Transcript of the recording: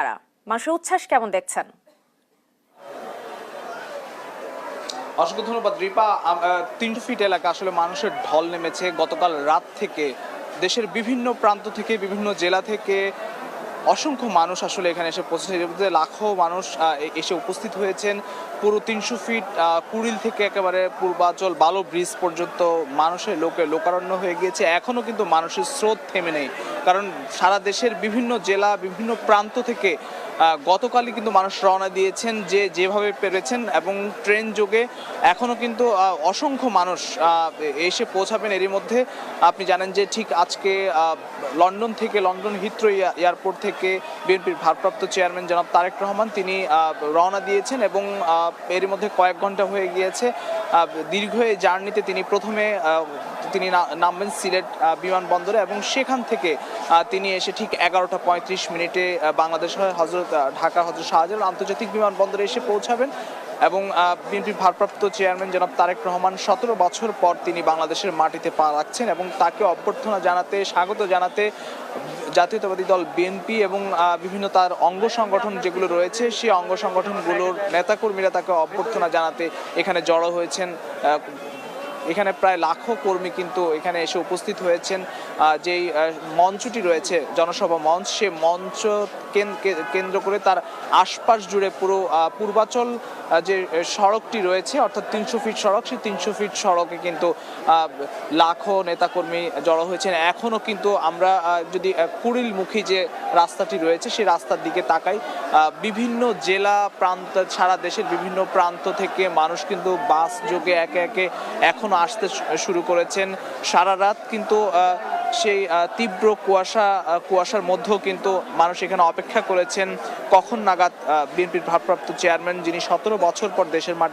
মানুষের উচ্ছ্বাস কেমন দেখছেন? অসংখ্য ধন্যবাদ রিপা। ৩০০ ফিট এলাকা আসলে মানুষের ঢল নেমেছে গতকাল রাত থেকে। দেশের বিভিন্ন প্রান্ত থেকে, বিভিন্ন জেলা থেকে অসংখ্য মানুষ আসলে এখানে এসে পৌঁছেছে। এর মধ্যে লাখো মানুষ এসে উপস্থিত হয়েছেন। পুরো ৩০০ ফিট কুড়িল থেকে একেবারে পূর্বাচল বালো ব্রিজ পর্যন্ত মানুষের লোকারণ্য হয়ে গিয়েছে। এখনও কিন্তু মানুষের স্রোত থেমে নেই, কারণ সারা দেশের বিভিন্ন জেলা, বিভিন্ন প্রান্ত থেকে গতকালই কিন্তু মানুষ রওনা দিয়েছেন যেভাবে পেরেছেন, এবং ট্রেন যোগে এখনও কিন্তু অসংখ্য মানুষ এসে পৌঁছাবেন। এরই মধ্যে আপনি জানেন যে ঠিক আজকে লন্ডন হিথ্রো এয়ারপোর্ট থেকে বিএনপির ভারপ্রাপ্ত চেয়ারম্যান জনাব তারেক রহমান তিনি রওনা দিয়েছেন, এবং এরই মধ্যে কয়েক ঘন্টা হয়ে গিয়েছে। দীর্ঘ এই জার্নিতে তিনি প্রথমে নামবেন সিলেট বিমানবন্দরে, এবং সেখান থেকে তিনি এসে ঠিক 11টা 35 মিনিটে বাংলাদেশের ঢাকা হজরত শাহজালাল আন্তর্জাতিক বিমানবন্দরে এসে পৌঁছাবেন। এবং বিএনপির ভারপ্রাপ্ত চেয়ারম্যান জনাব তারেক রহমান 17 বছর পর তিনি বাংলাদেশের মাটিতে পা রাখছেন, এবং তাকে অভ্যর্থনা জানাতে, স্বাগত জানাতে জাতীয়তাবাদী দল বিএনপি এবং বিভিন্ন তার অঙ্গ সংগঠন যেগুলো রয়েছে সেই অঙ্গ সংগঠনগুলোর নেতাকর্মীরা তাকে অভ্যর্থনা জানাতে এখানে জড়ো হয়েছেন। এখানে প্রায় লাখো কর্মী কিন্তু এখানে এসে উপস্থিত হয়েছেন। যেই মঞ্চটি রয়েছে জনসভা মঞ্চ, সে মঞ্চ কেন্দ্র করে তার আশপাশ জুড়ে পুরো পূর্বাচল যে সড়কটি রয়েছে, অর্থাৎ ৩০০ ফিট সড়ক, সেই ৩০০ ফিট সড়কে কিন্তু লাখো নেতাকর্মী জড়ো হয়েছেন। এখনও কিন্তু আমরা যদি কুড়িলমুখী যে রাস্তাটি রয়েছে সেই রাস্তার দিকে তাকাই, বিভিন্ন জেলা প্রান্ত, সারা দেশের বিভিন্ন প্রান্ত থেকে মানুষ কিন্তু বাস যোগে একে একে এখনও আসতে শুরু করেছেন। সারা রাত কিন্তু সেই তীব্র কুয়াশার মধ্যেও কিন্তু মানুষ এখানে অপেক্ষা করেছেন কখন নাগাদ বিএনপির ভারপ্রাপ্ত চেয়ারম্যান, যিনি 17 বছর পর দেশের মাটিতে